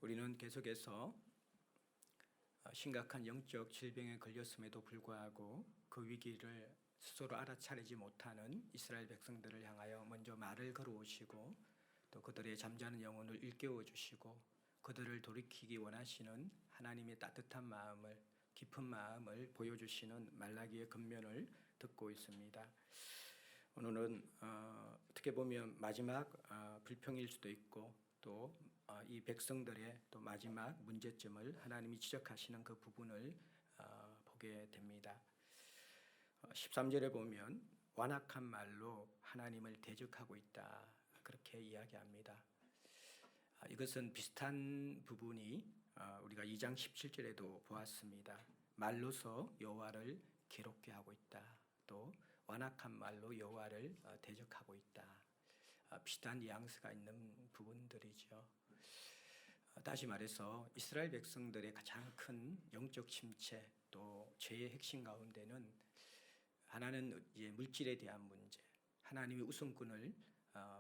우리는 계속해서 심각한 영적 질병에 걸렸음에도 불구하고 그 위기를 스스로 알아차리지 못하는 이스라엘 백성들을 향하여 먼저 말을 걸어오시고 또 그들의 잠자는 영혼을 일깨워 주시고 그들을 돌이키기 원하시는 하나님의 따뜻한 마음을, 깊은 마음을 보여주시는 말라기의 권면을 듣고 있습니다. 오늘은 어떻게 보면 마지막 불평일 수도 있고 또 이 백성들의 또 마지막 문제점을 하나님이 지적하시는 그 부분을 보게 됩니다. 13절에 보면 완악한 말로 하나님을 대적하고 있다, 그렇게 이야기합니다. 이것은 비슷한 부분이 우리가 2장 17절에도 보았습니다. 말로서 여호와를 괴롭게 하고 있다, 또 완악한 말로 여호와를 대적하고 있다. 비슷한 뉘앙스가 있는 부분들이죠. 다시 말해서 이스라엘 백성들의 가장 큰 영적 침체 또 죄의 핵심 가운데는 하나는 이제 물질에 대한 문제, 하나님의 우선권을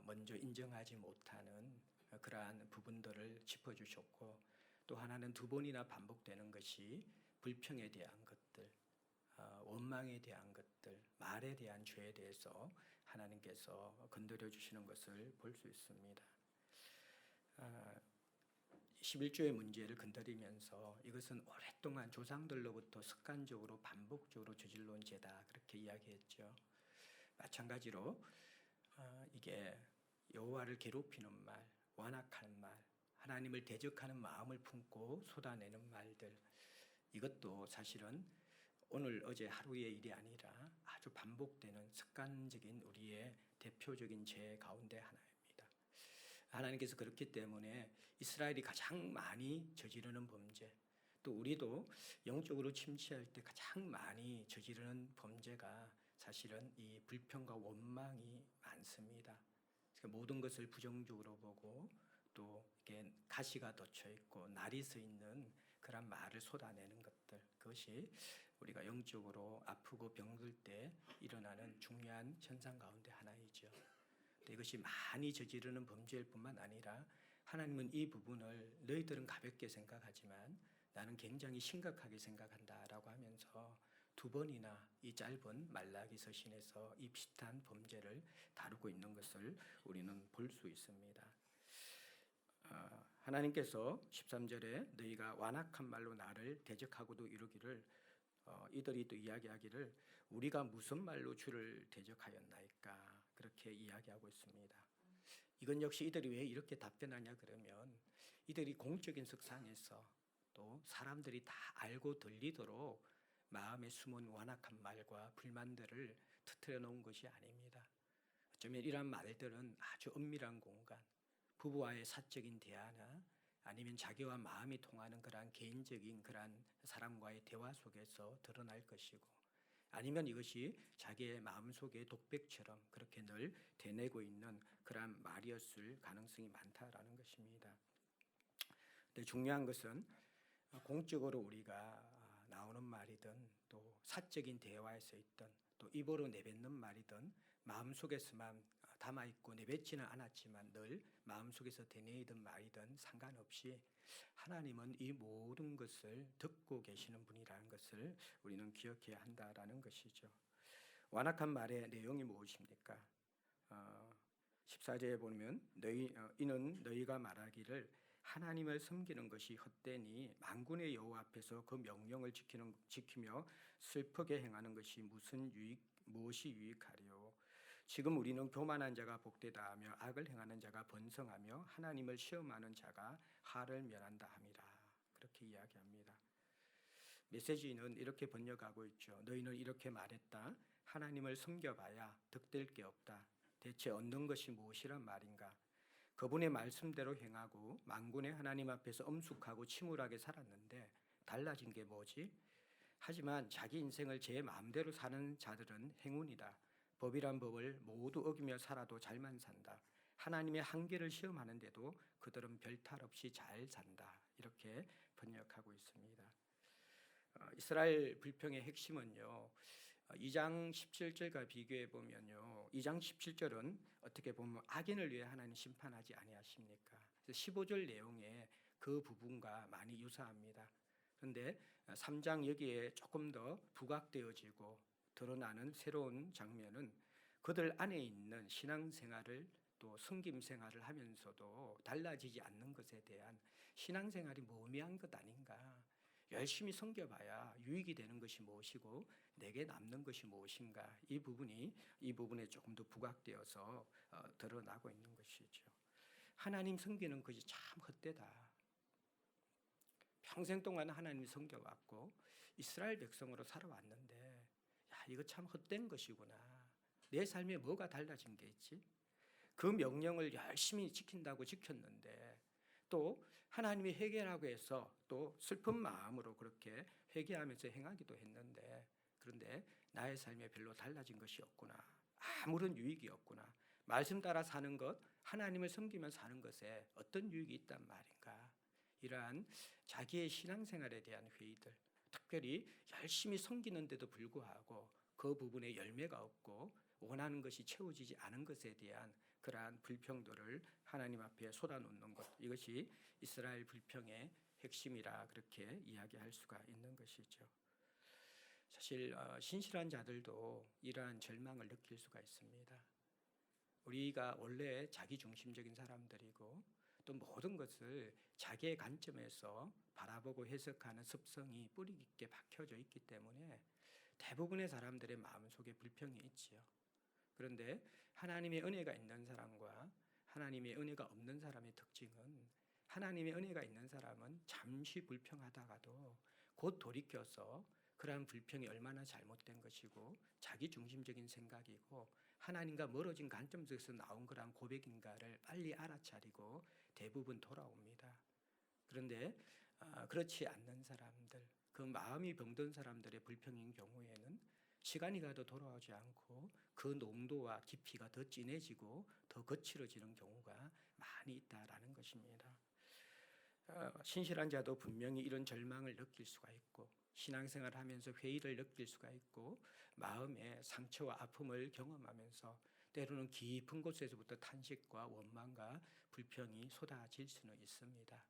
먼저 인정하지 못하는 그러한 부분들을 짚어주셨고, 또 하나는 두 번이나 반복되는 것이 불평에 대한 것들, 원망에 대한 것들, 말에 대한 죄에 대해서 하나님께서 건드려 주시는 것을 볼 수 있습니다. 11조의 문제를 건드리면서 이것은 오랫동안 조상들로부터 습관적으로 반복적으로 저질러온 죄다, 그렇게 이야기했죠. 마찬가지로 이게 여호와를 괴롭히는 말, 완악한 말, 하나님을 대적하는 마음을 품고 쏟아내는 말들, 이것도 사실은 오늘 어제 하루의 일이 아니라 아주 반복되는 습관적인 우리의 대표적인 죄 가운데 하나입니다. 하나님께서 그렇기 때문에 이스라엘이 가장 많이 저지르는 범죄, 또 우리도 영적으로 침체할 때 가장 많이 저지르는 범죄가 사실은 이 불평과 원망이 많습니다. 그러니까 모든 것을 부정적으로 보고 또 이게 가시가 덧쳐 있고 날이 서 있는 그런 말을 쏟아내는 것들, 그것이 우리가 영적으로 아프고 병들 때 일어나는 중요한 현상 가운데 하나이죠. 이것이 많이 저지르는 범죄일 뿐만 아니라 하나님은 이 부분을 너희들은 가볍게 생각하지만 나는 굉장히 심각하게 생각한다라고 하면서 두 번이나 이 짧은 말라기 서신에서 이 비슷한 범죄를 다루고 있는 것을 우리는 볼 수 있습니다. 하나님께서 13절에 너희가 완악한 말로 나를 대적하고도 이르기를, 이들이 또 이야기하기를 우리가 무슨 말로 주를 대적하였나이까, 그렇게 이야기하고 있습니다. 이건 역시 이들이 왜 이렇게 답변하냐 그러면 이들이 공적인 석상에서 또 사람들이 다 알고 들리도록 마음에 숨은 완악한 말과 불만들을 터뜨려 놓은 것이 아닙니다. 어쩌면 이런 말들은 아주 은밀한 공간, 부부와의 사적인 대화나 아니면 자기와 마음이 통하는 그러한 개인적인 그러한 사람과의 대화 속에서 드러날 것이고, 아니면 이것이 자기의 마음속의 독백처럼 그렇게 늘 되뇌고 있는 그러한 말이었을 가능성이 많다라는 것입니다. 근데 중요한 것은 공적으로 우리가 나오는 말이든 또 사적인 대화에서 있든 또 입으로 내뱉는 말이든 마음속에서만 담아있고 내뱉지는 않았지만 늘 마음속에서 되뇌이던 말이든 상관없이 하나님은 이 모든 것을 듣고 계시는 분이라는 것을 우리는 기억해야 한다라는 것이죠. 완악한 말의 내용이 무엇입니까? 14절에 보면 이는 너희가 말하기를 하나님을 섬기는 것이 헛되니 만군의 여호와 앞에서 그 명령을 지키며 슬프게 행하는 것이 무엇이 유익하리요. 지금 우리는 교만한 자가 복되다 하며 악을 행하는 자가 번성하며 하나님을 시험하는 자가 화를 면한다 함이라, 그렇게 이야기합니다. 메시지는 이렇게 번역하고 있죠. 너희는 이렇게 말했다. 하나님을 섬겨봐야 득될 게 없다. 대체 얻는 것이 무엇이란 말인가? 그분의 말씀대로 행하고 만군의 하나님 앞에서 엄숙하고 침울하게 살았는데 달라진 게 뭐지? 하지만 자기 인생을 제 마음대로 사는 자들은 행운이다. 법이란 법을 모두 어기며 살아도 잘만 산다. 하나님의 한계를 시험하는데도 그들은 별탈 없이 잘 산다. 이렇게 번역하고 있습니다. 이스라엘 불평의 핵심은요, 2장 17절과 비교해 보면요, 2장 17절은 어떻게 보면 악인을 위해 하나님 심판하지 아니하십니까? 15절 내용에 그 부분과 많이 유사합니다. 그런데 3장 여기에 조금 더 부각되어지고 드러나는 새로운 장면은 그들 안에 있는 신앙생활을 또 섬김생활을 하면서도 달라지지 않는 것에 대한 신앙생활이 무의미한 것 아닌가. 열심히 섬겨봐야 유익이 되는 것이 무엇이고 내게 남는 것이 무엇인가. 이 부분에 조금 더 부각되어서 드러나고 있는 것이죠. 하나님 섬기는 것이 참 헛되다. 평생 동안 하나님 섬겨왔고 이스라엘 백성으로 살아왔는데 야, 이거 참 헛된 것이구나. 내 삶에 뭐가 달라진 게 있지? 그 명령을 열심히 지킨다고 지켰는데 또 하나님이 회개라고 해서 또 슬픈 마음으로 그렇게 회개하면서 행하기도 했는데 그런데 나의 삶에 별로 달라진 것이 없구나. 아무런 유익이 없구나. 말씀 따라 사는 것, 하나님을 섬기며 사는 것에 어떤 유익이 있단 말인가. 이러한 자기의 신앙생활에 대한 회의들, 특별히 열심히 섬기는데도 불구하고 그 부분에 열매가 없고 원하는 것이 채워지지 않은 것에 대한 그러한 불평들을 하나님 앞에 쏟아놓는 것, 이것이 이스라엘 불평의 핵심이라 그렇게 이야기할 수가 있는 것이죠. 사실 신실한 자들도 이러한 절망을 느낄 수가 있습니다. 우리가 원래 자기중심적인 사람들이고 또 모든 것을 자기의 관점에서 바라보고 해석하는 습성이 뿌리 깊게 박혀져 있기 때문에 대부분의 사람들의 마음속에 불평이 있지요. 그런데 하나님의 은혜가 있는 사람과 하나님의 은혜가 없는 사람의 특징은 하나님의 은혜가 있는 사람은 잠시 불평하다가도 곧 돌이켜서 그러한 불평이 얼마나 잘못된 것이고 자기중심적인 생각이고 하나님과 멀어진 관점 속에서 나온 거란 고백인가를 빨리 알아차리고 대부분 돌아옵니다. 그런데 그렇지 않는 사람들, 그 마음이 병든 사람들의 불평인 경우에는 시간이 가도 돌아오지 않고 그 농도와 깊이가 더 진해지고 더 거칠어지는 경우가 많이 있다라는 것입니다. 신실한 자도 분명히 이런 절망을 느낄 수가 있고 신앙생활을 하면서 회의를 느낄 수가 있고 마음의 상처와 아픔을 경험하면서 때로는 깊은 곳에서부터 탄식과 원망과 불평이 쏟아질 수는 있습니다.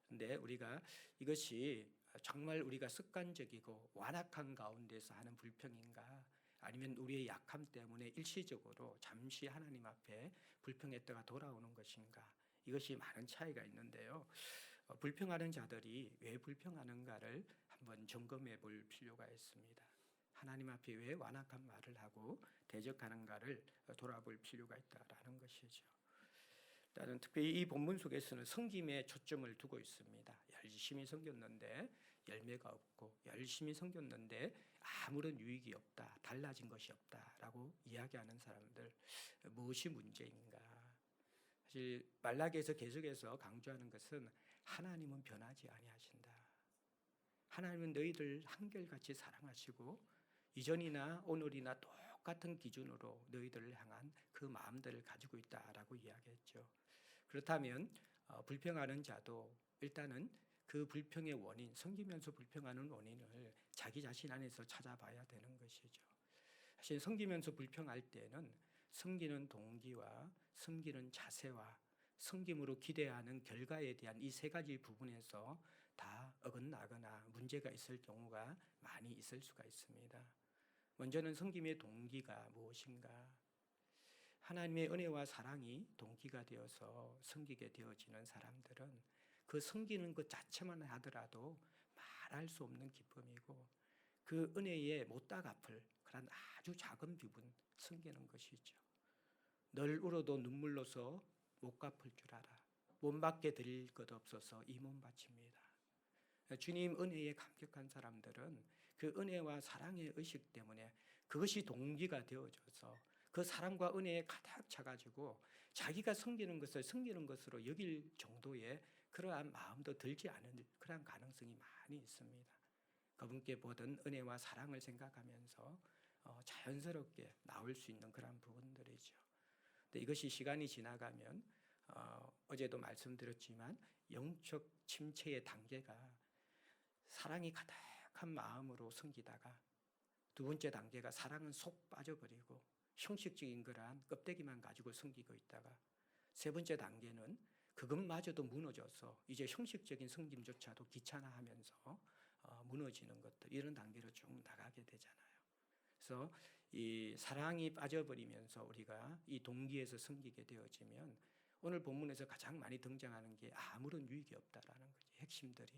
그런데 우리가 이것이 정말 우리가 습관적이고 완악한 가운데서 하는 불평인가 아니면 우리의 약함 때문에 일시적으로 잠시 하나님 앞에 불평했다가 돌아오는 것인가, 이것이 많은 차이가 있는데요. 불평하는 자들이 왜 불평하는가를 한번 점검해 볼 필요가 있습니다. 하나님 앞에 왜 완악한 말을 하고 대적하는가를 돌아볼 필요가 있다라는 것이죠. 일단은 특별히 이 본문 속에서는 섬김에 초점을 두고 있습니다. 열심히 섬겼는데 열매가 없고 열심히 섬겼는데 아무런 유익이 없다, 달라진 것이 없다라고 이야기하는 사람들, 무엇이 문제인가? 사실 말라기에서 계속해서 강조하는 것은 하나님은 변하지 아니하신다. 하나님은 너희들 한결같이 사랑하시고 이전이나 오늘이나 똑같은 기준으로 너희들을 향한 그 마음들을 가지고 있다라고 이야기했죠. 그렇다면 불평하는 자도 일단은 그 불평의 원인, 섬기면서 불평하는 원인을 자기 자신 안에서 찾아봐야 되는 것이죠. 사실 섬기면서 불평할 때는 섬기는 동기와 섬기는 자세와 섬김으로 기대하는 결과에 대한 이 세 가지 부분에서 다 어긋나거나 문제가 있을 경우가 많이 있을 수가 있습니다. 먼저는 섬김의 동기가 무엇인가? 하나님의 은혜와 사랑이 동기가 되어서 섬기게 되어지는 사람들은 그 섬기는 것 자체만 하더라도 말할 수 없는 기쁨이고 그 은혜에 못다 갚을 그런 아주 작은 부분 섬기는 것이죠. 늘 울어도 눈물로서 못 갚을 줄 알아. 못 받게 드릴 것 없어서 이 몸 바칩니다. 주님 은혜에 감격한 사람들은 그 은혜와 사랑의 의식 때문에 그것이 동기가 되어져서 그 사랑과 은혜에 가득 차가지고 자기가 섬기는 것을 섬기는 것으로 여길 정도의 그러한 마음도 들지 않은 그러한 가능성이 많이 있습니다. 그분께 보던 은혜와 사랑을 생각하면서 자연스럽게 나올 수 있는 그런 부분들이죠. 근데 이것이 시간이 지나가면 어제도 말씀드렸지만 영적 침체의 단계가 사랑이 가득한 마음으로 섬기다가 두 번째 단계가 사랑은 속 빠져버리고 형식적인 그러한 껍데기만 가지고 섬기고 있다가 세 번째 단계는 그것마저도 무너져서 이제 형식적인 섬김조차도 귀찮아하면서 무너지는 것들, 이런 단계로 쭉 나가게 되잖아요. 그래서 이 사랑이 빠져버리면서 우리가 이 동기에서 섬기게 되어지면 오늘 본문에서 가장 많이 등장하는 게 아무런 유익이 없다라는 거지. 핵심들이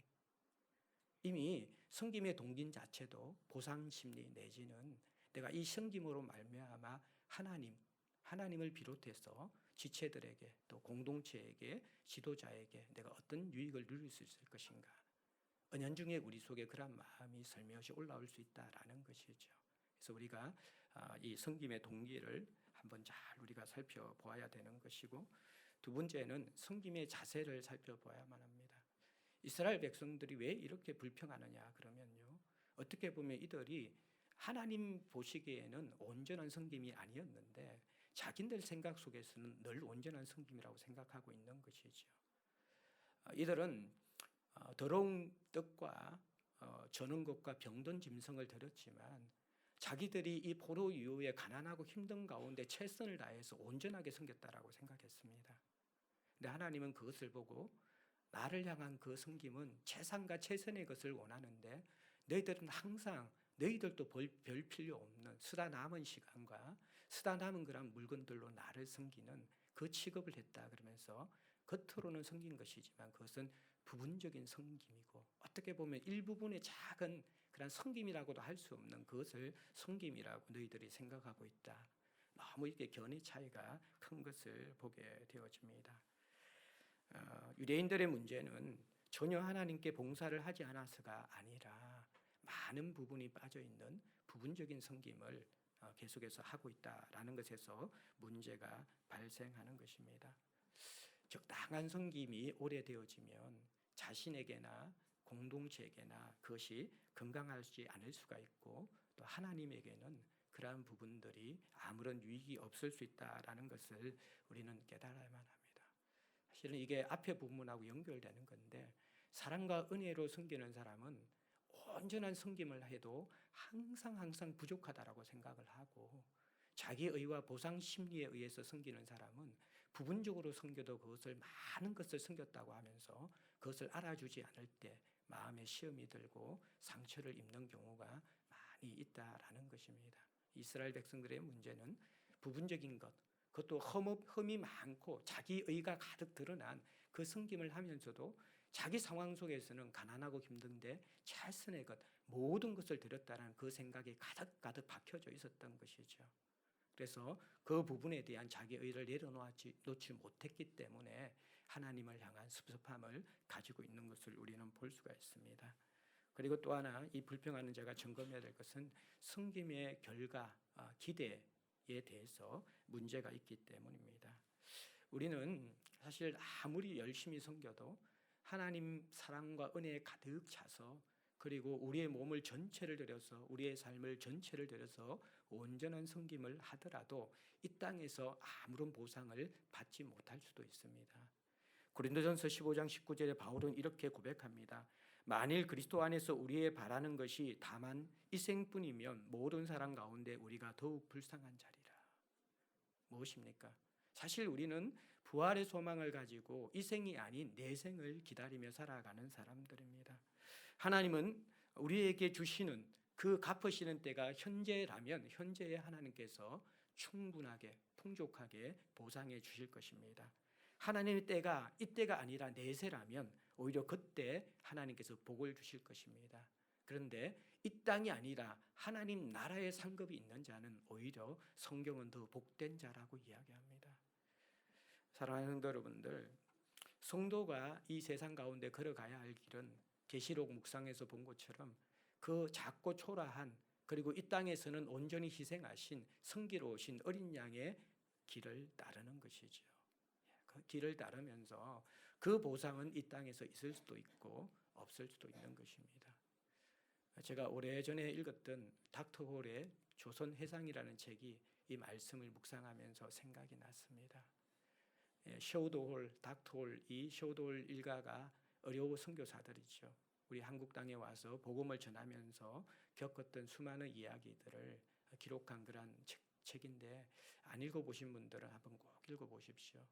이미 섬김의 동기 자체도 보상심리 내지는 내가 이 섬김으로 말미암아 하나님을 비롯해서 지체들에게 또 공동체에게 지도자에게 내가 어떤 유익을 누릴 수 있을 것인가, 은연중에 우리 속에 그런 마음이 슬며시 올라올 수 있다라는 것이죠. 그래서 우리가 이 섬김의 동기를 한번 잘 우리가 살펴보아야 되는 것이고, 두 번째는 섬김의 자세를 살펴봐야만 합니다. 이스라엘 백성들이 왜 이렇게 불평하느냐 그러면요, 어떻게 보면 이들이 하나님 보시기에는 온전한 섬김이 아니었는데 자기들 생각 속에서는 늘 온전한 섬김이라고 생각하고 있는 것이죠. 이들은 더러운 떡과 저는 것과 병든 짐승을 드렸지만 자기들이 이 포로 이후에 가난하고 힘든 가운데 최선을 다해서 온전하게 섬겼다라고 생각했습니다. 근데 하나님은 그것을 보고 나를 향한 그 섬김은 최상과 최선의 것을 원하는데 너희들은 항상 너희들도 별 필요 없는 쓰다 남은 시간과 쓰다 남은 그런 물건들로 나를 섬기는 그 취급을 했다 그러면서 겉으로는 섬긴 것이지만 그것은 부분적인 섬김이고 어떻게 보면 일부분의 작은 그런 섬김이라고도 할 수 없는 그것을 섬김이라고 너희들이 생각하고 있다. 너무 이렇게 견해 차이가 큰 것을 보게 되어집니다. 유대인들의 문제는 전혀 하나님께 봉사를 하지 않아서가 아니라 많은 부분이 빠져있는 부분적인 섬김을 계속해서 하고 있다라는 것에서 문제가 발생하는 것입니다. 적당한 섬김이 오래되어지면 자신에게나 공동체에게나 그것이 건강하지 않을 수가 있고 또 하나님에게는 그러한 부분들이 아무런 유익이 없을 수 있다라는 것을 우리는 깨달아야만 합니다. 사실은 이게 앞에 부분하고 연결되는 건데 사랑과 은혜로 섬기는 사람은 온전한 섬김을 해도 항상 부족하다라고 생각을 하고 자기 의와 보상 심리에 의해서 섬기는 사람은 부분적으로 섬겨도 그것을 많은 것을 섬겼다고 하면서 그것을 알아주지 않을 때 마음에 시험이 들고 상처를 입는 경우가 많이 있다라는 것입니다. 이스라엘 백성들의 문제는 부분적인 것, 그것도 흠이 많고 자기 의가 가득 드러난 그 섬김을 하면서도 자기 상황 속에서는 가난하고 힘든데 최선의 것 모든 것을 드렸다는 그 생각이 가득 박혀져 있었던 것이죠. 그래서 그 부분에 대한 자기 의를 내려놓지 못했기 때문에 하나님을 향한 섭섭함을 가지고 있는 것을 우리는 볼 수가 있습니다. 그리고 또 하나 이 불평하는 자가 점검해야 될 것은 섬김의 결과, 기대에 대해서 문제가 있기 때문입니다. 우리는 사실 아무리 열심히 섬겨도 하나님 사랑과 은혜에 가득 차서 그리고 우리의 몸을 전체를 들여서 우리의 삶을 전체를 들여서 온전한 섬김을 하더라도 이 땅에서 아무런 보상을 받지 못할 수도 있습니다. 고린도전서 15장 19절에 바울은 이렇게 고백합니다. 만일 그리스도 안에서 우리의 바라는 것이 다만 이 생뿐이면 모든 사람 가운데 우리가 더욱 불쌍한 자리라. 무엇입니까? 사실 우리는 부활의 소망을 가지고 이 생이 아닌 내생을 기다리며 살아가는 사람들입니다. 하나님은 우리에게 주시는 그 갚으시는 때가 현재라면 현재의 하나님께서 충분하게 풍족하게 보상해 주실 것입니다. 하나님의 때가 이때가 아니라 내세라면 오히려 그때 하나님께서 복을 주실 것입니다. 그런데 이 땅이 아니라 하나님 나라의 상급이 있는 자는 오히려 성경은 더 복된 자라고 이야기합니다. 사랑하는 성도 여러분들, 성도가 이 세상 가운데 걸어가야 할 길은 계시록 묵상에서 본 것처럼 그 작고 초라한 그리고 이 땅에서는 온전히 희생하신 성기로우신 어린 양의 길을 따르는 것이죠. 그 길을 따르면서 그 보상은 이 땅에서 있을 수도 있고 없을 수도 있는 것입니다. 제가 오래전에 읽었던 닥터 홀의 조선회상이라는 책이 이 말씀을 묵상하면서 생각이 났습니다. 쇼도홀, 닥터홀, 이 쇼도홀 일가가 어려운 선교사들이죠. 우리 한국 땅에 와서 복음을 전하면서 겪었던 수많은 이야기들을 기록한 그런 책인데 안 읽어보신 분들은 한번 꼭 읽어보십시오.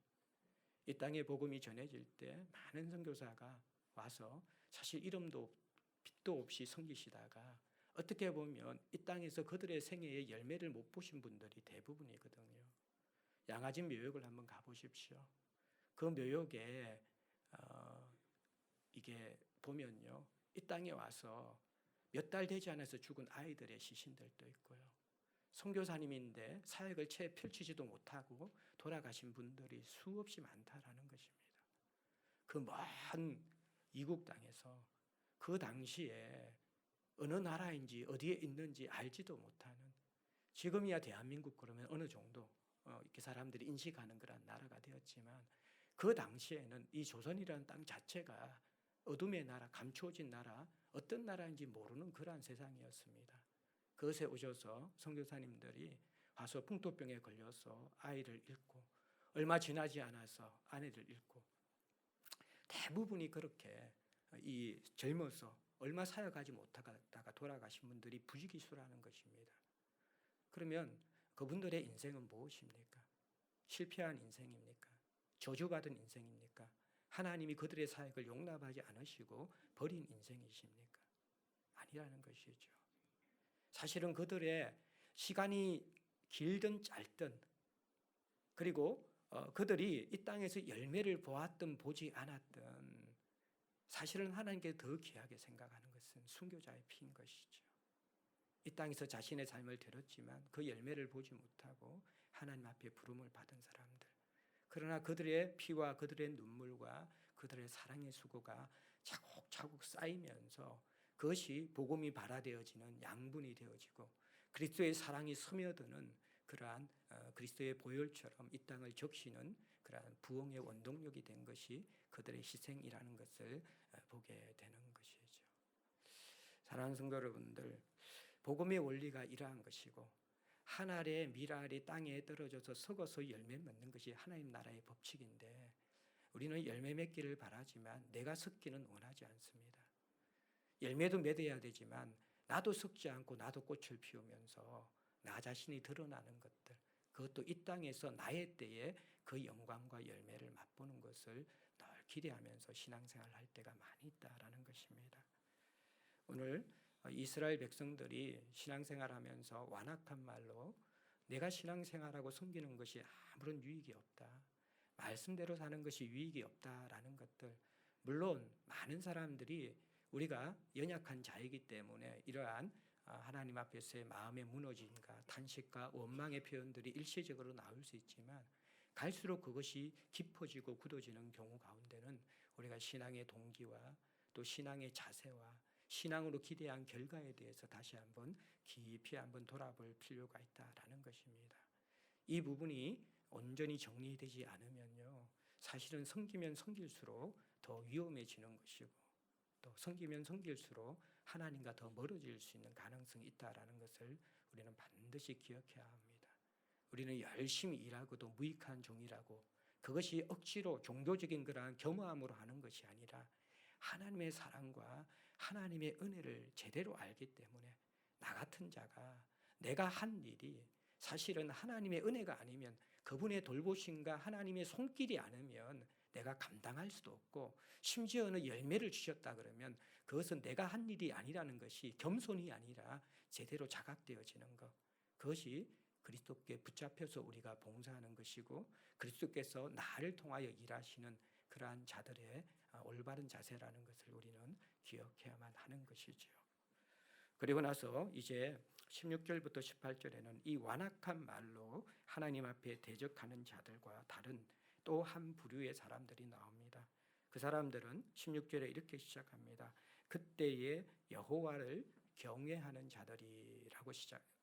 이 땅에 복음이 전해질 때 많은 선교사가 와서 사실 이름도 빛도 없이 섬기시다가 어떻게 보면 이 땅에서 그들의 생애의 열매를 못 보신 분들이 대부분이거든요. 양아진 묘역을 한번 가보십시오. 그 묘역에 이게 보면요, 이 땅에 와서 몇 달 되지 않아서 죽은 아이들의 시신들도 있고요. 선교사님인데 사역을 채 펼치지도 못하고 돌아가신 분들이 수없이 많다라는 것입니다. 그 먼 이국 땅에서 그 당시에 어느 나라인지 어디에 있는지 알지도 못하는, 지금이야 대한민국 그러면 어느 정도 이렇게 사람들이 인식하는 그런 나라가 되었지만 그 당시에는 이 조선이라는 땅 자체가 어둠의 나라, 감추어진 나라, 어떤 나라인지 모르는 그러한 세상이었습니다. 그것에 오셔서 선교사님들이 와서 풍토병에 걸려서 아이를 잃고 얼마 지나지 않아서 아내를 잃고 대부분이 그렇게 이 젊어서 얼마 사역하지 못하다가 돌아가신 분들이 부지기수라는 것입니다. 그러면 그분들의 인생은 무엇입니까? 실패한 인생입니까? 저주받은 인생입니까? 하나님이 그들의 사역을 용납하지 않으시고 버린 인생이십니까? 아니라는 것이죠. 사실은 그들의 시간이 길든 짧든, 그리고 그들이 이 땅에서 열매를 보았든 보지 않았든 사실은 하나님께 더 귀하게 생각하는 것은 순교자의 피인 것이죠. 이 땅에서 자신의 삶을 들었지만 그 열매를 보지 못하고 하나님 앞에 부름을 받은 사람들, 그러나 그들의 피와 그들의 눈물과 그들의 사랑의 수고가 차곡차곡 쌓이면서 그것이 복음이 발화되어지는 양분이 되어지고 그리스도의 사랑이 스며드는 그러한 그리스도의 보혈처럼 이 땅을 적시는 그러한 부흥의 원동력이 된 것이 그들의 희생이라는 것을 보게 되는 것이죠. 사랑하는 성도 여러분들, 복음의 원리가 이러한 것이고 한 알의 밀알이 땅에 떨어져서 썩어서 열매 맺는 것이 하나님 나라의 법칙인데 우리는 열매 맺기를 바라지만 내가 썩기는 원하지 않습니다. 열매도 맺어야 되지만 나도 썩지 않고 나도 꽃을 피우면서 나 자신이 드러나는 것들, 그것도 이 땅에서 나의 때에 그 영광과 열매를 맛보는 것을 늘 기대하면서 신앙생활을 할 때가 많이 있다라는 것입니다. 오늘 이스라엘 백성들이 신앙생활하면서 완악한 말로 내가 신앙생활하고 섬기는 것이 아무런 유익이 없다, 말씀대로 사는 것이 유익이 없다라는 것들, 물론 많은 사람들이 우리가 연약한 자이기 때문에 이러한 하나님 앞에서의 마음의 무너짐과 탄식과 원망의 표현들이 일시적으로 나올 수 있지만 갈수록 그것이 깊어지고 굳어지는 경우 가운데는 우리가 신앙의 동기와 또 신앙의 자세와 신앙으로 기대한 결과에 대해서 다시 한번 깊이 한번 돌아볼 필요가 있다라는 것입니다. 이 부분이 온전히 정리되지 않으면요, 사실은 섬기면 섬길수록 더 위험해지는 것이고 또 섬기면 섬길수록 하나님과 더 멀어질 수 있는 가능성이 있다라는 것을 우리는 반드시 기억해야 합니다. 우리는 열심히 일하고도 무익한 종이라고, 그것이 억지로 종교적인 그러한 겸허함으로 하는 것이 아니라 하나님의 사랑과 하나님의 은혜를 제대로 알기 때문에 나 같은 자가 내가 한 일이 사실은 하나님의 은혜가 아니면, 그분의 돌보심과 하나님의 손길이 아니면 내가 감당할 수도 없고, 심지어는 열매를 주셨다 그러면 그것은 내가 한 일이 아니라는 것이 겸손이 아니라 제대로 자각되어지는 것, 그것이 그리스도께 붙잡혀서 우리가 봉사하는 것이고 그리스도께서 나를 통하여 일하시는 그러한 자들의 올바른 자세라는 것을 우리는 기억해야만 하는 것이죠. 그리고 나서 이제 16절부터 18절에는 이 완악한 말로 하나님 앞에 대적하는 자들과 다른 또 한 부류의 사람들이 나옵니다. 그 사람들은 16절에 이렇게 시작합니다. 그때에 여호와를 경외하는 자들이라고 시작합니다.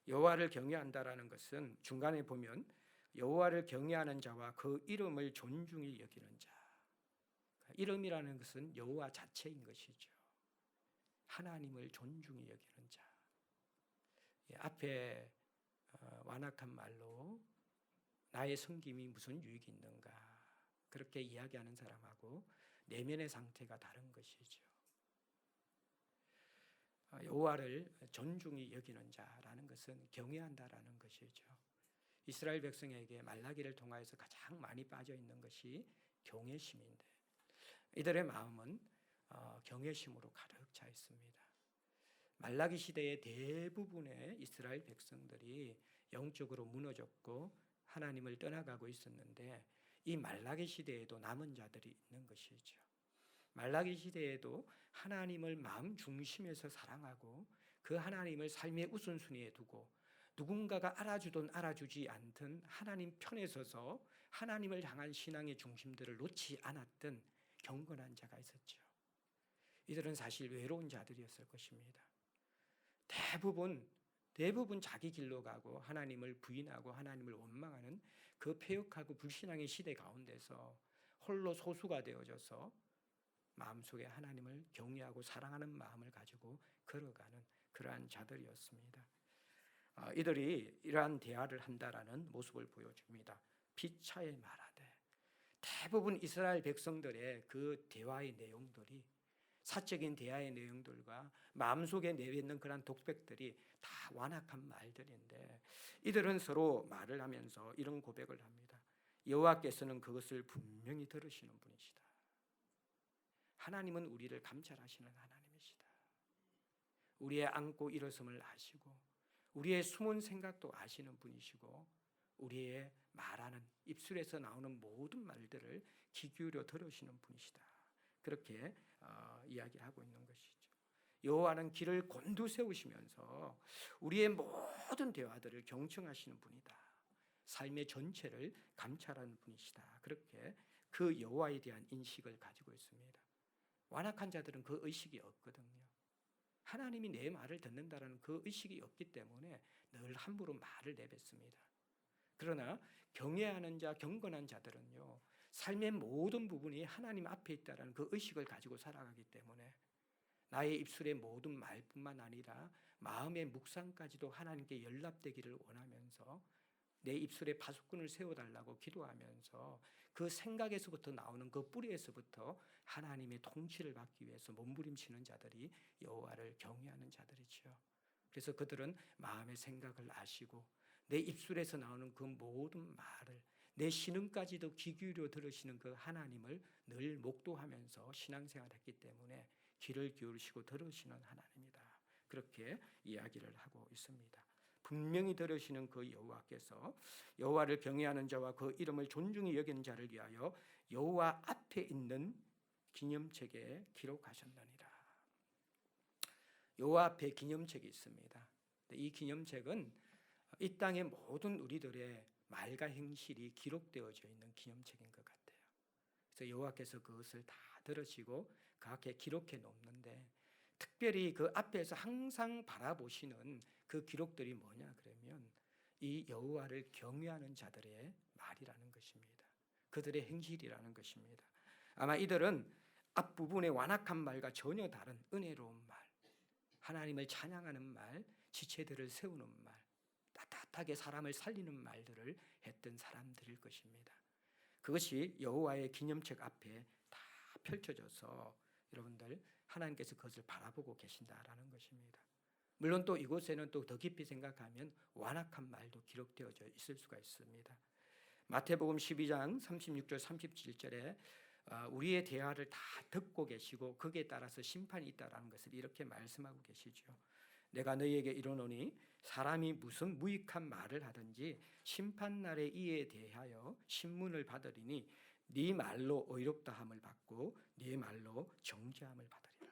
여호와를 경외한다라는 것은 중간에 보면 여호와를 경외하는 자와 그 이름을 존중히 여기는 자, 이름이라는 것은 여호와 자체인 것이죠. 하나님을 존중히 여기는 자. 앞에 완악한 말로 나의 섬김이 무슨 유익이 있는가 그렇게 이야기하는 사람하고 내면의 상태가 다른 것이죠. 여호와를 존중히 여기는 자라는 것은 경외한다라는 것이죠. 이스라엘 백성에게 말라기를 통하여서 가장 많이 빠져 있는 것이 경외심인데 이들의 마음은 경외심으로 가득 차 있습니다. 말라기 시대의 대부분의 이스라엘 백성들이 영적으로 무너졌고 하나님을 떠나가고 있었는데 이 말라기 시대에도 남은 자들이 있는 것이죠. 말라기 시대에도 하나님을 마음 중심에서 사랑하고 그 하나님을 삶의 우선순위에 두고 누군가가 알아주든 알아주지 않든 하나님 편에 서서 하나님을 향한 신앙의 중심들을 놓지 않았던 경건한 자가 있었죠. 이들은 사실 외로운 자들이었을 것입니다. 대부분 자기 길로 가고 하나님을 부인하고 하나님을 원망하는 그 패역하고 불신앙의 시대 가운데서 홀로 소수가 되어져서 마음속에 하나님을 경외하고 사랑하는 마음을 가지고 걸어가는 그러한 자들이었습니다. 이들이 이러한 대화를 한다라는 모습을 보여줍니다. 피차에 말하되 대부분 이스라엘 백성들의 그 대화의 내용들이 사적인 대화의 내용들과 마음속에 내뱉는 그런 독백들이 다 완악한 말들인데 이들은 서로 말을 하면서 이런 고백을 합니다. 여호와께서는 그것을 분명히 들으시는 분이시다. 하나님은 우리를 감찰하시는 하나님이시다. 우리의 앉고 일어섬을 아시고 우리의 숨은 생각도 아시는 분이시고 우리의 말하는 입술에서 나오는 모든 말들을 귀 기울여 들으시는 분이시다. 그렇게 이야기를 하고 있는 것이죠. 여호와는 길을 곤두세우시면서 우리의 모든 대화들을 경청하시는 분이다. 삶의 전체를 감찰하는 분이시다. 그렇게 그 여호와에 대한 인식을 가지고 있습니다. 완악한 자들은 그 의식이 없거든요. 하나님이 내 말을 듣는다는 그 의식이 없기 때문에 늘 함부로 말을 내뱉습니다. 그러나 경외하는 자, 경건한 자들은요, 삶의 모든 부분이 하나님 앞에 있다는 그 의식을 가지고 살아가기 때문에 나의 입술의 모든 말뿐만 아니라 마음의 묵상까지도 하나님께 연락되기를 원하면서 내 입술에 파수꾼을 세워달라고 기도하면서 그 생각에서부터 나오는 그 뿌리에서부터 하나님의 통치를 받기 위해서 몸부림치는 자들이 여호와를 경외하는 자들이죠. 그래서 그들은 마음의 생각을 아시고 내 입술에서 나오는 그 모든 말을 내 신음까지도 귀 기울여 들으시는 그 하나님을 늘 목도하면서 신앙생활을 했기 때문에 귀를 기울이시고 들으시는 하나님이다. 그렇게 이야기를 하고 있습니다. 분명히 들으시는 그 여호와께서 여호와를 경외하는 자와 그 이름을 존중히 여기는 자를 위하여 여호와 앞에 있는 기념책에 기록하셨느니라. 여호와 앞에 기념책이 있습니다. 이 기념책은 이 땅의 모든 우리들의 말과 행실이 기록되어져 있는 기념책인 것 같아요. 그래서 여호와께서 그것을 다 들으시고 그 앞에 기록해 놓는데 특별히 그 앞에서 항상 바라보시는 그 기록들이 뭐냐 그러면 이 여호와를 경외하는 자들의 말이라는 것입니다. 그들의 행실이라는 것입니다. 아마 이들은 앞부분의 완악한 말과 전혀 다른 은혜로운 말, 하나님을 찬양하는 말, 지체들을 세우는 말, 따뜻하게 사람을 살리는 말들을 했던 사람들일 것입니다. 그것이 여호와의 기념책 앞에 다 펼쳐져서 여러분들 하나님께서 그것을 바라보고 계신다라는 것입니다. 물론 또 이곳에는 또 더 깊이 생각하면 완악한 말도 기록되어져 있을 수가 있습니다. 마태복음 12장 36절 37절에 우리의 대화를 다 듣고 계시고 거기에 따라서 심판이 있다라는 것을 이렇게 말씀하고 계시죠. 내가 너희에게 이르노니 사람이 무슨 무익한 말을 하든지 심판날에 이에 대하여 신문을 받으리니 네 말로 의롭다함을 받고 네 말로 정죄함을 받으리라.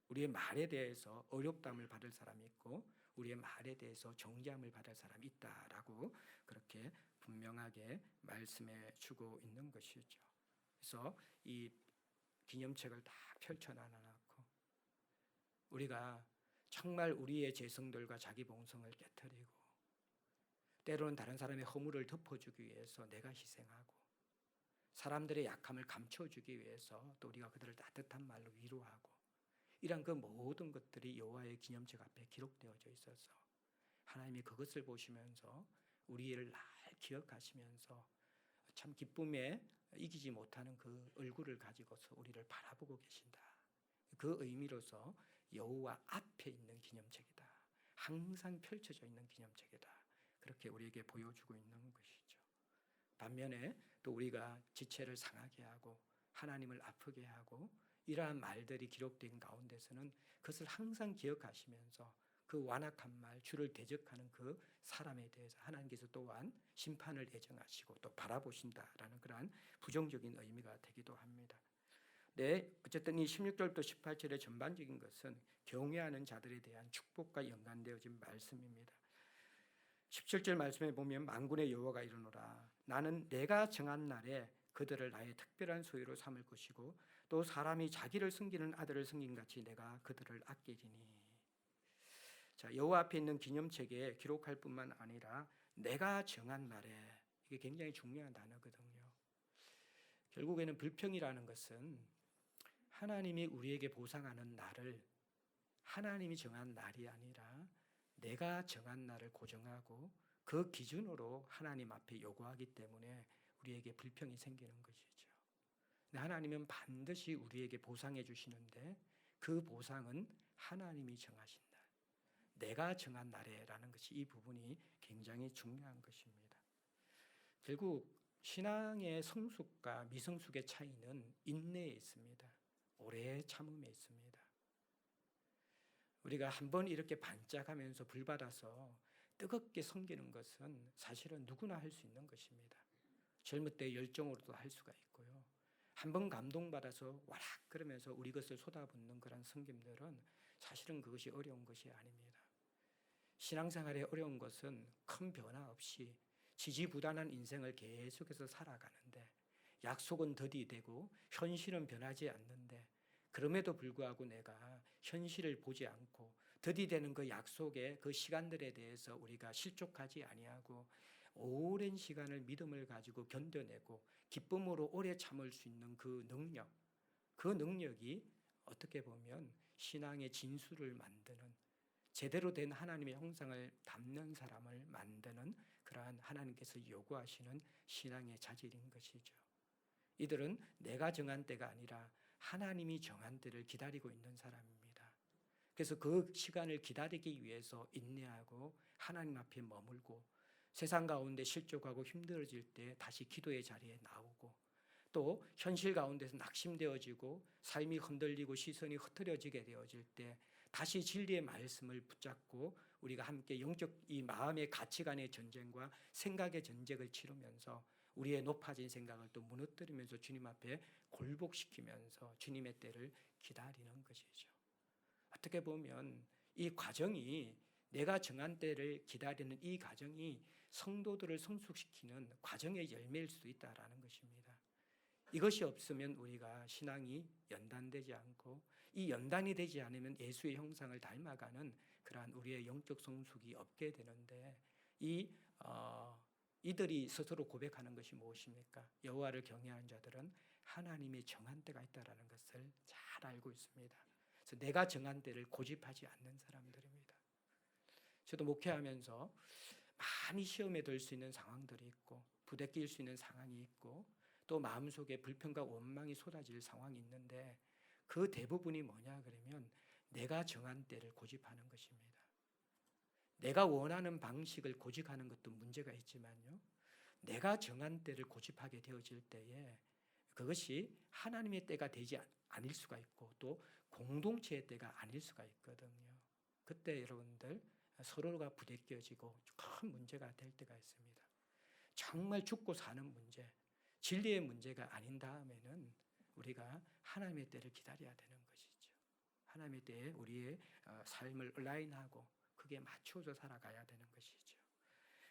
우리의 말에 대해서 의롭다함을 받을 사람이 있고 우리의 말에 대해서 정죄함을 받을 사람이 있다라고 그렇게 분명하게 말씀해 주고 있는 것이죠. 그래서 이 기념책을 다 펼쳐놔놓고 우리가 정말 우리의 죄성들과 자기 본성을 깨트리고 때로는 다른 사람의 허물을 덮어주기 위해서 내가 희생하고 사람들의 약함을 감춰주기 위해서 또 우리가 그들을 따뜻한 말로 위로하고 이런 그 모든 것들이 여호와의 기념책 앞에 기록되어져 있어서 하나님이 그것을 보시면서 우리를 날 기억하시면서 참 기쁨에 이기지 못하는 그 얼굴을 가지고서 우리를 바라보고 계신다. 그 의미로서 여호와 앞에 있는 기념책이다. 항상 펼쳐져 있는 기념책이다. 그렇게 우리에게 보여주고 있는 것이죠. 반면에 또 우리가 지체를 상하게 하고 하나님을 아프게 하고 이러한 말들이 기록된 가운데서는 그것을 항상 기억하시면서 그 완악한 말, 주를 대적하는 그 사람에 대해서 하나님께서 또한 심판을 예정하시고 또 바라보신다라는 그러한 부정적인 의미가 되기도 합니다. 네, 어쨌든 이 16절부터 18절의 전반적인 것은 경외하는 자들에 대한 축복과 연관되어진 말씀입니다. 17절 말씀에 보면 만군의 여호와가 이르노라 나는 내가 정한 날에 그들을 나의 특별한 소유로 삼을 것이고 또 사람이 자기를 섬기는 아들을 섬긴 같이 내가 그들을 아끼리니. 자, 여호와 앞에 있는 기념책에 기록할 뿐만 아니라 내가 정한 날에, 이게 굉장히 중요한 단어거든요. 결국에는 불평이라는 것은 하나님이 우리에게 보상하는 날을 하나님이 정한 날이 아니라 내가 정한 날을 고정하고 그 기준으로 하나님 앞에 요구하기 때문에 우리에게 불평이 생기는 것이죠. 하나님은 반드시 우리에게 보상해 주시는데 그 보상은 하나님이 정하신 날, 내가 정한 날에라는 것이 이 부분이 굉장히 중요한 것입니다. 결국 신앙의 성숙과 미성숙의 차이는 인내에 있습니다. 오래 참음에 있습니다. 우리가 한번 이렇게 반짝하면서 불받아서 뜨겁게 섬기는 것은 사실은 누구나 할 수 있는 것입니다. 젊을 때 열정으로도 할 수가 있고요. 한번 감동받아서 와락 그러면서 우리 것을 쏟아붓는 그런 섬김들은 사실은 그것이 어려운 것이 아닙니다. 신앙생활에 어려운 것은 큰 변화 없이 지지부단한 인생을 계속해서 살아가는데 약속은 더디되고 현실은 변하지 않는데 그럼에도 불구하고 내가 현실을 보지 않고 더디되는 그 약속의 그 시간들에 대해서 우리가 실족하지 아니하고 오랜 시간을 믿음을 가지고 견뎌내고 기쁨으로 오래 참을 수 있는 그 능력이 어떻게 보면 신앙의 진수를 만드는 제대로 된 하나님의 형상을 담는 사람을 만드는 그러한 하나님께서 요구하시는 신앙의 자질인 것이죠. 이들은 내가 정한 때가 아니라 하나님이 정한 때를 기다리고 있는 사람입니다. 그래서 그 시간을 기다리기 위해서 인내하고 하나님 앞에 머물고 세상 가운데 실족하고 힘들어질 때 다시 기도의 자리에 나오고 또 현실 가운데서 낙심되어지고 삶이 흔들리고 시선이 흐트러지게 되어질 때 다시 진리의 말씀을 붙잡고 우리가 함께 영적 이 마음의 가치관의 전쟁과 생각의 전쟁을 치르면서 우리의 높아진 생각을 또 무너뜨리면서 주님 앞에 굴복시키면서 주님의 때를 기다리는 것이죠. 어떻게 보면 이 과정이 내가 정한 때를 기다리는 이 과정이 성도들을 성숙시키는 과정의 열매일 수도 있다라는 것입니다. 이것이 없으면 우리가 신앙이 연단되지 않고 이 연단이 되지 않으면 예수의 형상을 닮아가는 그러한 우리의 영적 성숙이 없게 되는데 이들이 스스로 고백하는 것이 무엇입니까? 여호와를 경외하는 자들은 하나님의 정한 때가 있다라는 것을 잘 알고 있습니다. 그래서 내가 정한 때를 고집하지 않는 사람들입니다. 저도 목회하면서 많이 시험에 들 수 있는 상황들이 있고 부대낄 수 있는 상황이 있고 또 마음속에 불평과 원망이 쏟아질 상황이 있는데 그 대부분이 뭐냐 그러면 내가 정한 때를 고집하는 것입니다. 내가 원하는 방식을 고집하는 것도 문제가 있지만요. 내가 정한 때를 고집하게 되어질 때에 그것이 하나님의 때가 되지 않을 수가 있고 또 공동체의 때가 아닐 수가 있거든요. 그때 여러분들 서로가 부대껴지고 큰 문제가 될 때가 있습니다. 정말 죽고 사는 문제, 진리의 문제가 아닌 다음에는 우리가 하나님의 때를 기다려야 되는 것이죠. 하나님의 때에 우리의 삶을 얼라인하고 그게 맞춰서 살아가야 되는 것이죠.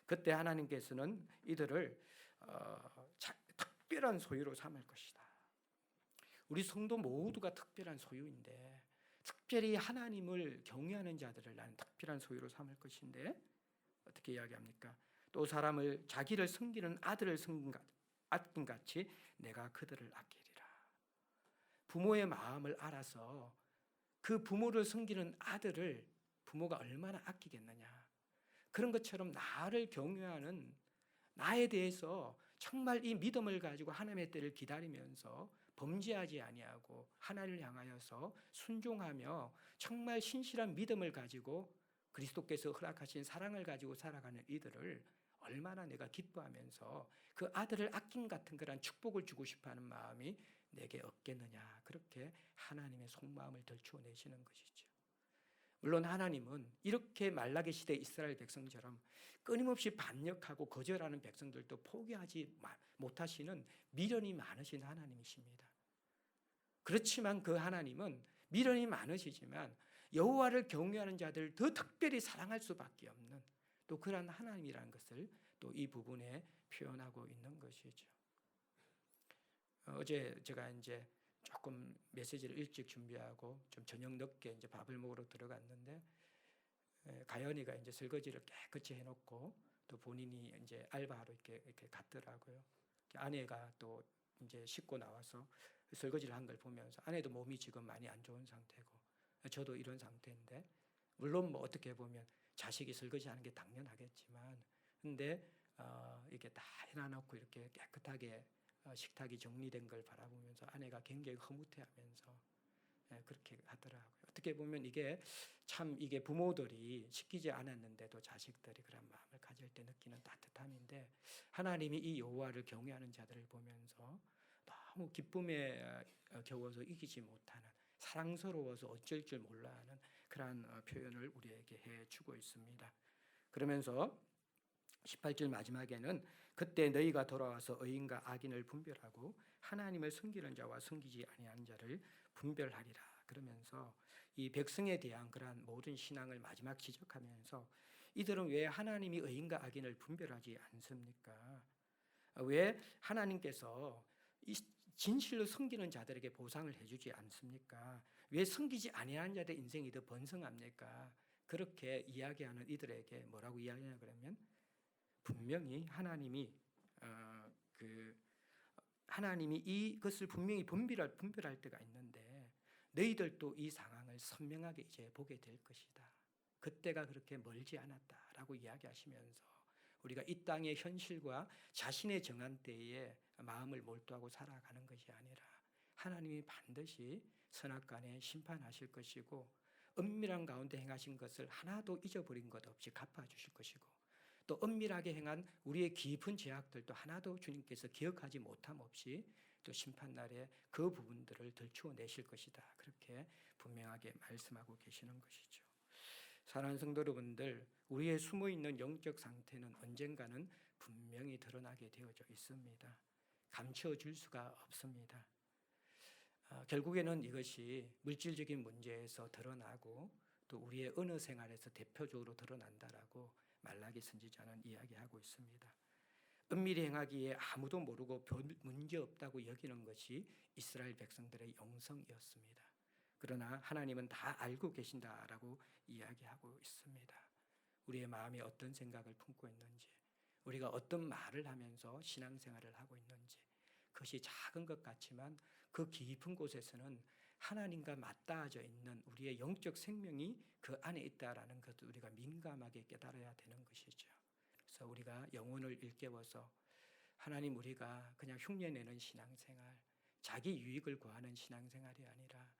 그때 하나님께서는 이들을 특별한 소유로 삼을 것이다. 우리 성도 모두가 특별한 소유인데 특별히 하나님을 경외하는 자들을 나는 특별한 소유로 삼을 것인데 어떻게 이야기합니까? 또 사람을 자기를 섬기는 아들을 아낀 같이 내가 그들을 아끼리라. 부모의 마음을 알아서 그 부모를 섬기는 아들을 부모가 얼마나 아끼겠느냐. 그런 것처럼 나를 경외하는 나에 대해서 정말 이 믿음을 가지고 하나님의 때를 기다리면서 범죄하지 아니하고 하나님을 향하여서 순종하며 정말 신실한 믿음을 가지고 그리스도께서 허락하신 사랑을 가지고 살아가는 이들을 얼마나 내가 기뻐하면서 그 아들을 아낌 같은 그런 축복을 주고 싶어하는 마음이 내게 없겠느냐. 그렇게 하나님의 속마음을 덜추어내시는 것이죠. 물론 하나님은 이렇게 말라기 시대 이스라엘 백성처럼 끊임없이 반역하고 거절하는 백성들도 포기하지 못하시는 미련이 많으신 하나님이십니다. 그렇지만 그 하나님은 미련이 많으시지만 여호와를 경외하는 자들을 더 특별히 사랑할 수밖에 없는 또 그런 하나님이라는 것을 또 이 부분에 표현하고 있는 것이죠. 어제 제가 이제 조금 메시지를 일찍 준비하고 좀 저녁 늦게 이제 밥을 먹으러 들어갔는데 가연이가 이제 설거지를 깨끗이 해놓고 또 본인이 이제 알바하러 이렇게 갔더라고요. 아내가 또 이제 씻고 나와서 설거지를 한 걸 보면서 아내도 몸이 지금 많이 안 좋은 상태고 저도 이런 상태인데 물론 뭐 어떻게 보면 자식이 설거지하는 게 당연하겠지만 근데 이렇게 다 해놔놓고 이렇게 깨끗하게 식탁이 정리된 걸 바라보면서 아내가 굉장히 흐뭇해하면서 그렇게 하더라고요. 어떻게 보면 이게 참 이게 부모들이 시키지 않았는데도 자식들이 그런 마음을 가질 때 느끼는 따뜻함인데 하나님이 이 여호와를 경외하는 자들을 보면서 너무 기쁨에 겨워서 이기지 못하는 사랑스러워서 어쩔 줄 몰라 하는 그러한 표현을 우리에게 해주고 있습니다. 그러면서 18절 마지막에는 그때 너희가 돌아와서 의인과 악인을 분별하고 하나님을 섬기는 자와 섬기지 아니하는 자를 분별하리라. 그러면서 이 백성에 대한 그러한 모든 신앙을 마지막 지적하면서 이들은 왜 하나님이 의인과 악인을 분별하지 않습니까? 왜 하나님께서 진실로 섬기는 자들에게 보상을 해주지 않습니까? 왜 섬기지 아니하는 자들의 인생이 더 번성합니까? 그렇게 이야기하는 이들에게 뭐라고 이야기하냐 그러면 분명히 하나님이 하나님이 이것을 분명히 분별할 때가 있는데 너희들도 이 상황을 선명하게 이제 보게 될 것이다. 그때가 그렇게 멀지 않았다라고 이야기하시면서 우리가 이 땅의 현실과 자신의 정한 때에 마음을 몰두하고 살아가는 것이 아니라 하나님이 반드시 선악간에 심판하실 것이고 은밀한 가운데 행하신 것을 하나도 잊어버린 것 없이 갚아주실 것이고 또 은밀하게 행한 우리의 깊은 죄악들도 하나도 주님께서 기억하지 못함 없이 또 심판날에 그 부분들을 들추어내실 것이다. 그렇게 분명하게 말씀하고 계시는 것이죠. 사랑하는 성도 여러분들, 우리의 숨어있는 영적 상태는 언젠가는 분명히 드러나게 되어져 있습니다. 감춰줄 수가 없습니다. 결국에는 이것이 물질적인 문제에서 드러나고 또 우리의 언어 생활에서 대표적으로 드러난다라고 말라기 선지자는 이야기하고 있습니다. 은밀히 행하기에 아무도 모르고 별 문제 없다고 여기는 것이 이스라엘 백성들의 영성이었습니다. 그러나 하나님은 다 알고 계신다라고 이야기하고 있습니다. 우리의 마음에 어떤 생각을 품고 있는지, 우리가 어떤 말을 하면서 신앙생활을 하고 있는지, 그것이 작은 것 같지만 그 깊은 곳에서는 하나님과 맞닿아져 있는 우리의 영적 생명이 그 안에 있다라는 것을 우리가 민감하게 깨달아야 되는 것이죠. 그래서 우리가 영혼을 일깨워서 하나님 우리가 그냥 흉내내는 신앙생활, 자기 유익을 구하는 신앙생활이 아니라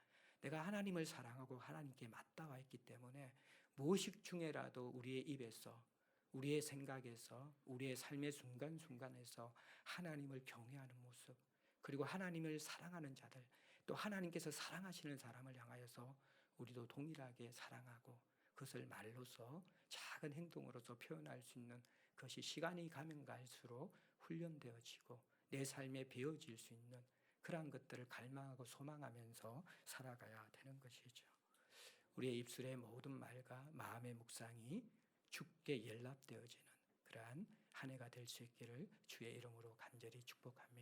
내가 하나님을 사랑하고 하나님께 맞닿아 있기 때문에 무엇이 중에라도 우리의 입에서 우리의 생각에서 우리의 삶의 순간순간에서 하나님을 경외하는 모습 그리고 하나님을 사랑하는 자들 또 하나님께서 사랑하시는 사람을 향하여서 우리도 동일하게 사랑하고 그것을 말로서 작은 행동으로서 표현할 수 있는 것이 시간이 가면 갈수록 훈련되어지고 내 삶에 배워질 수 있는 그러한 것들을 갈망하고 소망하면서 살아가야 되는 것이죠. 우리의 입술의 모든 말과 마음의 묵상이 주께 연락되어지는 그러한 한 해가 될 수 있기를 주의 이름으로 간절히 축복합니다.